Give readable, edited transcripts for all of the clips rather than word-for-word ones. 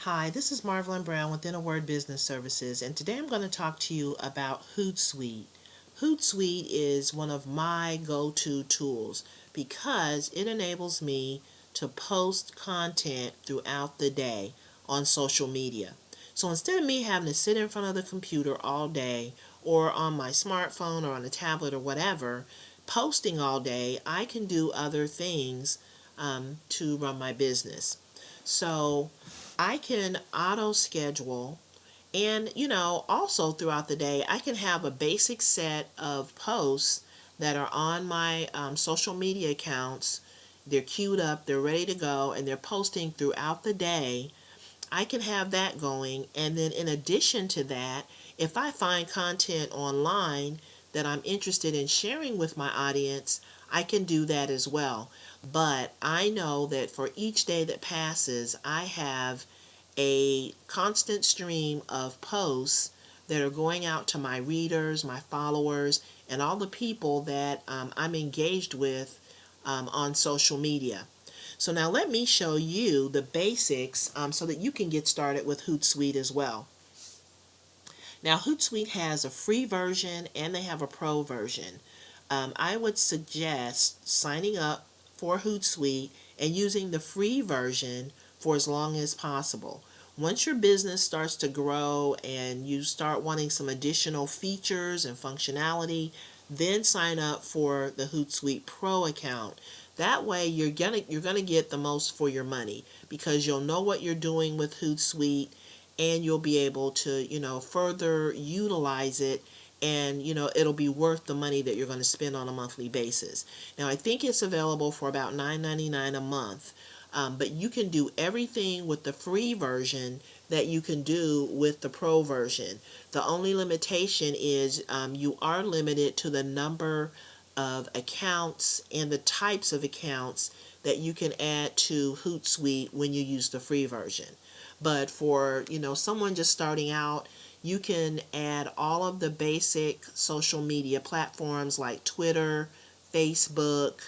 Hi, this is Marvelyn Brown with In a Word Business Services, and today I'm going to talk to you about Hootsuite. Hootsuite is one of my go-to tools because it enables me to post content throughout the day on social media. So instead of me having to sit in front of the computer all day or on my smartphone or on a tablet or whatever, posting all day, I can do other things to run my business. So I can auto schedule, and also throughout the day I can have a basic set of posts that are on my social media accounts. They're queued up, they're ready to go, and they're posting throughout the day. I can have that going, and then in addition to that, if I find content online that I'm interested in sharing with my audience, I can do that as well. But I know that for each day that passes, I have a constant stream of posts that are going out to my readers, my followers, and all the people that I'm engaged with on social media. So now let me show you the basics so that you can get started with Hootsuite as well. Now Hootsuite has a free version and they have a pro version. I would suggest signing up for Hootsuite and using the free version for as long as possible. Once your business starts to grow and you start wanting some additional features and functionality, then sign up for the Hootsuite Pro account. That way you're gonna get the most for your money because you'll know what you're doing with Hootsuite, and you'll be able to further utilize it, and it'll be worth the money that you're going to spend on a monthly basis. Now I think it's available for about $9.99 a month, but you can do everything with the free version that you can do with the pro version. The only limitation is you are limited to the number of accounts and the types of accounts that you can add to Hootsuite when you use the free version. But for someone just starting out, you can add all of the basic social media platforms like Twitter, Facebook,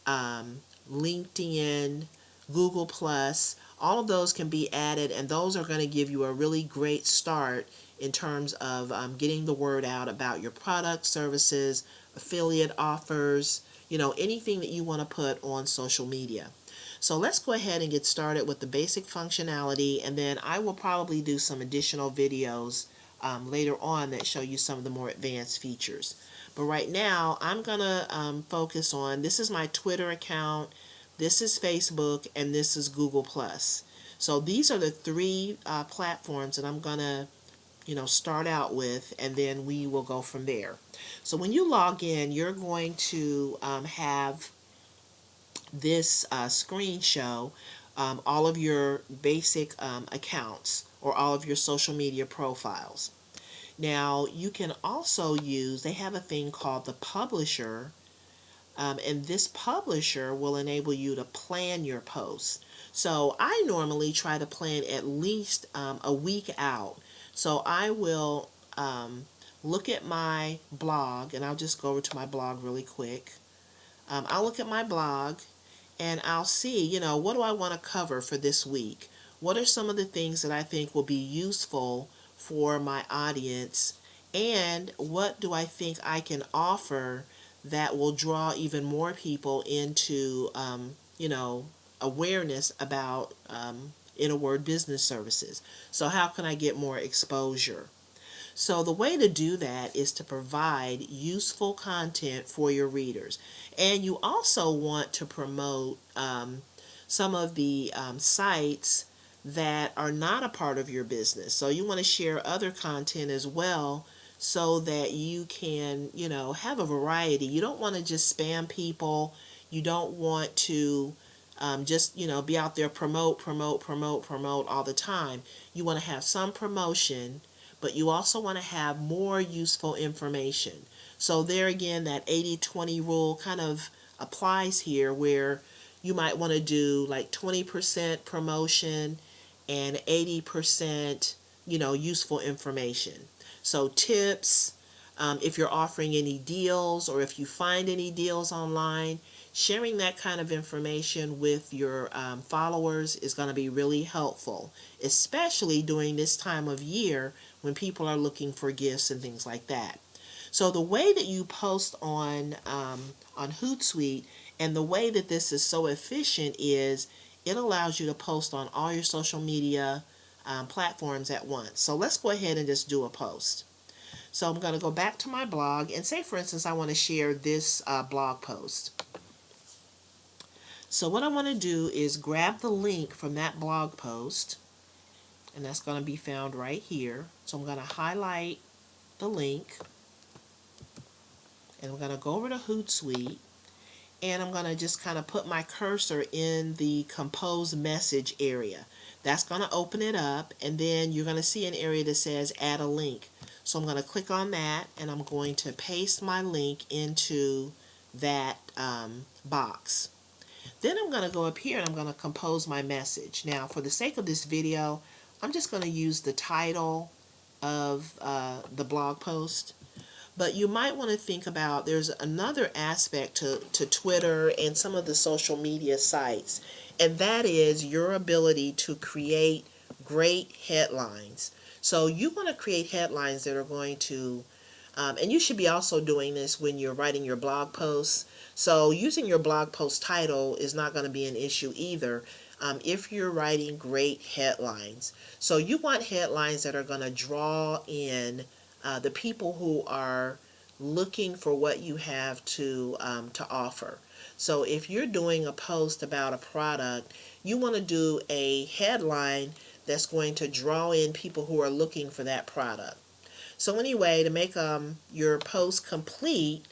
LinkedIn, Google Plus. All of those can be added, and those are going to give you a really great start in terms of getting the word out about your products, services, affiliate offers, anything that you want to put on social media. So let's go ahead and get started with the basic functionality, and then I will probably do some additional videos later on that show you some of the more advanced features. But right now I'm gonna focus on, this is my Twitter account, this is Facebook, and this is Google Plus. So these are the three platforms that I'm gonna start out with, and then we will go from there. So when you log in, you're going to have this screen show all of your basic accounts or all of your social media profiles. Now you can also use, they have a thing called the publisher, and this publisher will enable you to plan your posts. So I normally try to plan at least a week out. So I will look at my blog, and I'll just go over to my blog really quick. I'll look at my blog and I'll see, what do I want to cover for this week? What are some of the things that I think will be useful for my audience? And what do I think I can offer that will draw even more people into, awareness about, in a word, business services? So how can I get more exposure? So the way to do that is to provide useful content for your readers. And you also want to promote some of the sites that are not a part of your business. So you want to share other content as well so that you can, have a variety. You don't want to just spam people. You don't want to just, be out there promote all the time. You want to have some promotion, but you also want to have more useful information. So there again, that 80-20 rule kind of applies here, where you might want to do like 20% promotion and 80%, useful information. So tips, if you're offering any deals or if you find any deals online, Sharing that kind of information with your followers is going to be really helpful, especially during this time of year when people are looking for gifts and things like that. So the way that you post on Hootsuite, and the way that this is so efficient, is it allows you to post on all your social media platforms at once. So let's go ahead and just do a post. So I'm going to go back to my blog and say, for instance, I want to share this blog post. So what I want to do is grab the link from that blog post, and that's going to be found right here. So I'm going to highlight the link, and I'm going to go over to Hootsuite, and I'm going to just kind of put my cursor in the compose message area. That's going to open it up, and then you're going to see an area that says add a link. So I'm going to click on that, and I'm going to paste my link into that box. Then I'm going to go up here and I'm going to compose my message. Now, for the sake of this video, I'm just going to use the title of the blog post. But you might want to think about, there's another aspect to Twitter and some of the social media sites, and that is your ability to create great headlines. So you want to create headlines that are going to, and you should be also doing this when you're writing your blog posts. So using your blog post title is not going to be an issue either if you're writing great headlines. So you want headlines that are going to draw in the people who are looking for what you have to offer. So if you're doing a post about a product, you want to do a headline that's going to draw in people who are looking for that product. So anyway, to make your post complete,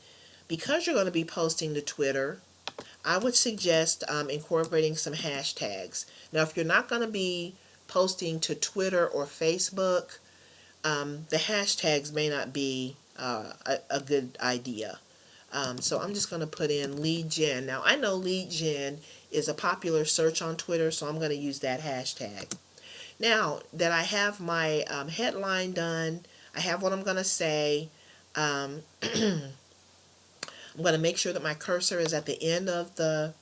because you're going to be posting to Twitter, I would suggest incorporating some hashtags. Now, if you're not going to be posting to Twitter or Facebook, the hashtags may not be a good idea. So I'm just going to put in lead gen. Now, I know lead gen is a popular search on Twitter, so I'm going to use that hashtag. Now that I have my headline done, I have what I'm going to say. I'm going to make sure that my cursor is at the end of the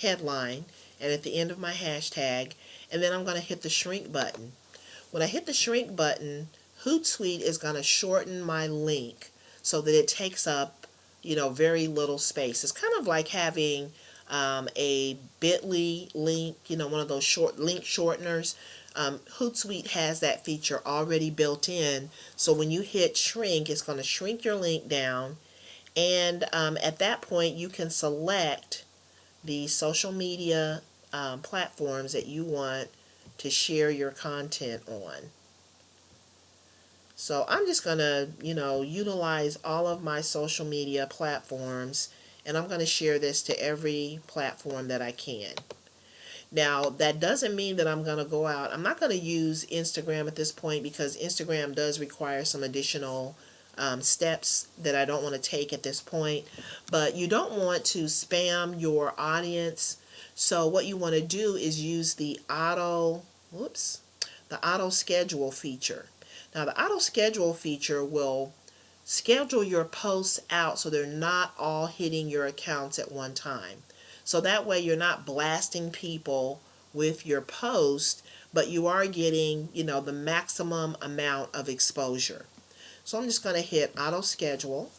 headline and at the end of my hashtag, and then I'm going to hit the shrink button. When I hit the shrink button, Hootsuite is going to shorten my link so that it takes up, very little space. It's kind of like having a bit.ly link, one of those short link shorteners. Hootsuite has that feature already built in, so when you hit shrink, it's going to shrink your link down, and at that point you can select the social media platforms that you want to share your content on. So I'm just going to, utilize all of my social media platforms, and I'm going to share this to every platform that I can. Now, that doesn't mean that I'm going to go out. I'm not going to use Instagram at this point because Instagram does require some additional steps that I don't want to take at this point. But you don't want to spam your audience. So what you want to do is use the auto schedule feature. Now, the auto schedule feature will schedule your posts out so they're not all hitting your accounts at one time. So that way you're not blasting people with your post, but you are getting, the maximum amount of exposure. So I'm just going to hit auto schedule.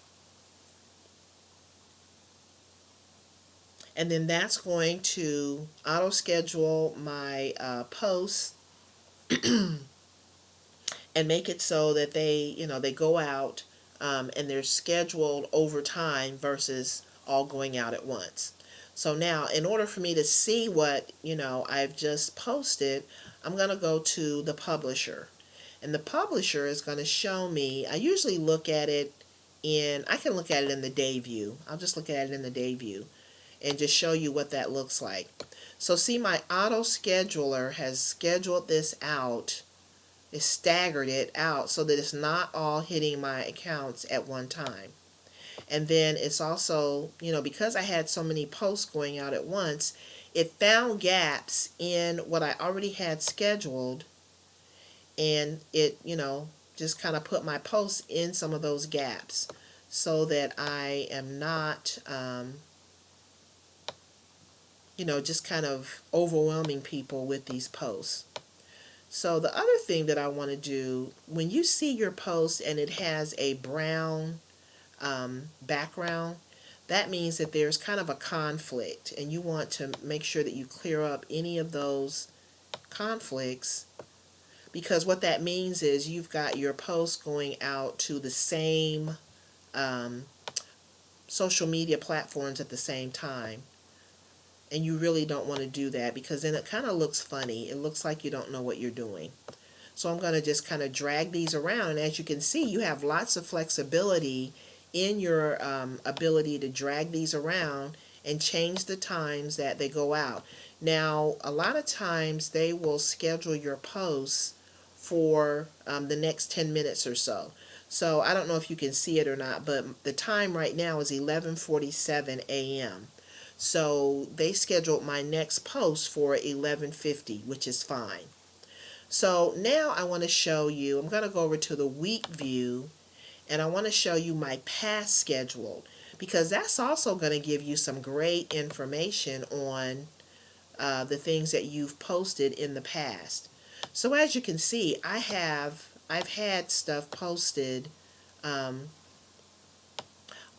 And then that's going to auto schedule my posts and make it so that they go out and they're scheduled over time versus all going out at once. So now, in order for me to see what, I've just posted, I'm going to go to the publisher. And the publisher is going to show me, I usually look at it I can look at it in the day view. I'll just look at it in the day view and just show you what that looks like. So see, my auto scheduler has scheduled this out, is staggered it out so that it's not all hitting my accounts at one time. And then it's also, because I had so many posts going out at once, it found gaps in what I already had scheduled, and it, just kind of put my posts in some of those gaps so that I am not just kind of overwhelming people with these posts. So the other thing that I want to do, when you see your post and it has a brown background, that means that there's kind of a conflict, and you want to make sure that you clear up any of those conflicts, because what that means is you've got your post going out to the same um, social media platforms at the same time. And you really don't want to do that, because then it kind of looks funny. It looks like you don't know what you're doing. So I'm going to just kind of drag these around. And as you can see, you have lots of flexibility in your ability to drag these around and change the times that they go out. Now, a lot of times they will schedule your posts for the next 10 minutes or so. So I don't know if you can see it or not, but the time right now is 11:47 a.m. So they scheduled my next post for 11:50, which is fine. So now I want to show you, I'm going to go over to the week view, and I want to show you my past scheduled, because that's also going to give you some great information on the things that you've posted in the past. So as you can see, I've had stuff posted um,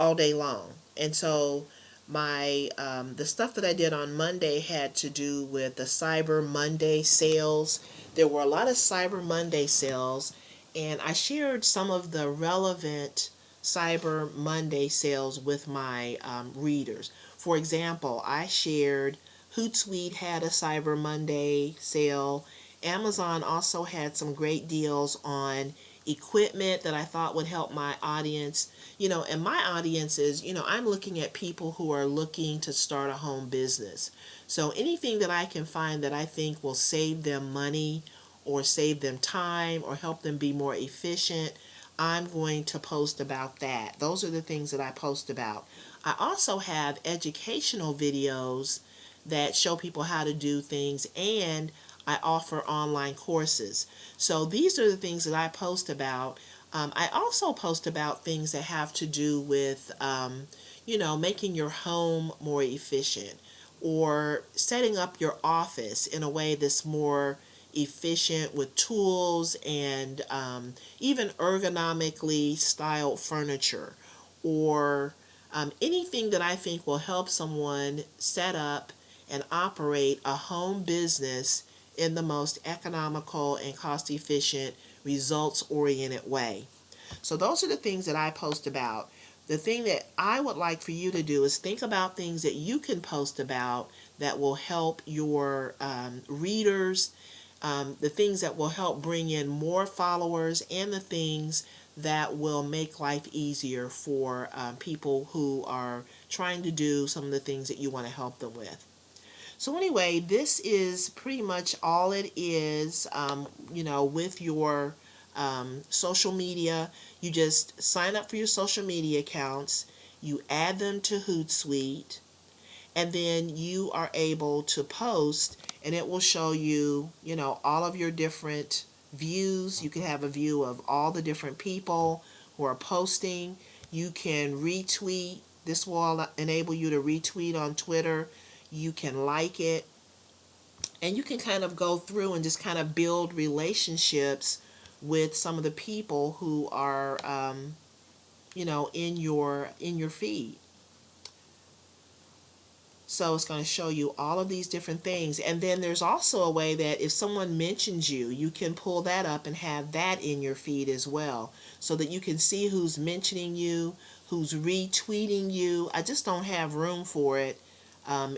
all day long. And so my the stuff that I did on Monday had to do with the Cyber Monday sales. There were a lot of Cyber Monday sales, and I shared some of the relevant Cyber Monday sales with my readers. For example, I shared Hootsuite had a Cyber Monday sale. Amazon also had some great deals on equipment that I thought would help my audience. And my audience is, I'm looking at people who are looking to start a home business. So anything that I can find that I think will save them money or save them time or help them be more efficient, I'm going to post about that. Those are the things that I post about. I also have educational videos that show people how to do things, and I offer online courses. So these are the things that I post about. I also post about things that have to do with, making your home more efficient, or setting up your office in a way that's more efficient with tools, and even ergonomically styled furniture, or anything that I think will help someone set up and operate a home business in the most economical and cost efficient, results oriented way. So those are the things that I post about. The thing that I would like for you to do is think about things that you can post about that will help your readers, the things that will help bring in more followers, and the things that will make life easier for people who are trying to do some of the things that you want to help them with. So anyway, this is pretty much all it is, with your social media. You just sign up for your social media accounts, you add them to Hootsuite, and then you are able to post, and it will show you, all of your different views. You can have a view of all the different people who are posting. You can retweet. This will enable you to retweet on Twitter. You can like it, and you can kind of go through and just kind of build relationships with some of the people who are, in your feed. So it's going to show you all of these different things. And then there's also a way that if someone mentions you, you can pull that up and have that in your feed as well, so that you can see who's mentioning you, who's retweeting you. I just don't have room for it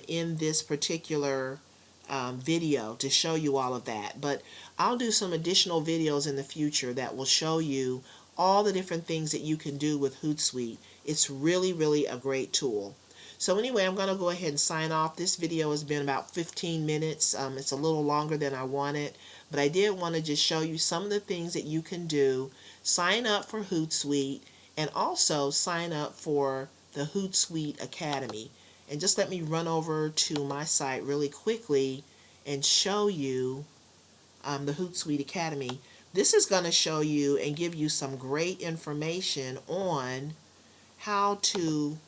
in this particular video to show you all of that. But I'll do some additional videos in the future that will show you all the different things that you can do with Hootsuite. It's really, really a great tool. So anyway, I'm going to go ahead and sign off. This video has been about 15 minutes. It's a little longer than I wanted, but I did want to just show you some of the things that you can do. Sign up for Hootsuite, and also sign up for the Hootsuite Academy. And just let me run over to my site really quickly and show you the Hootsuite Academy. This is going to show you and give you some great information on how to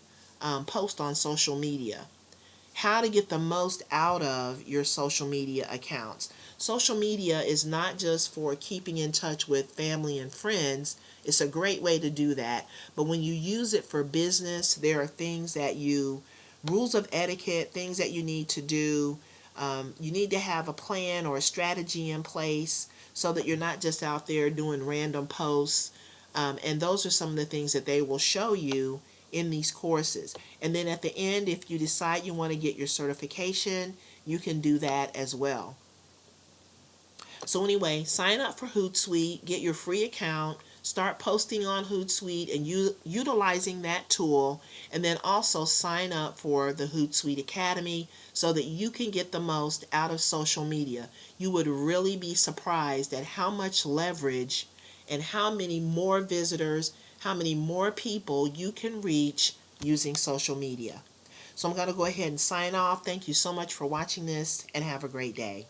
post on social media. how to get the most out of your social media accounts. Social media is not just for keeping in touch with family and friends. It's a great way to do that. But when you use it for business, there are rules of etiquette, things that you need to do. You need to have a plan or a strategy in place so that you're not just out there doing random posts. And those are some of the things that they will show you in these courses. And then at the end, if you decide you want to get your certification, you can do that as well. So anyway, sign up for Hootsuite, get your free account, start posting on Hootsuite and utilizing that tool, and then also sign up for the Hootsuite Academy so that you can get the most out of social media. You would really be surprised at how much leverage and how many more visitors, how many more people you can reach using social media. So I'm going to go ahead and sign off. Thank you so much for watching this and have a great day.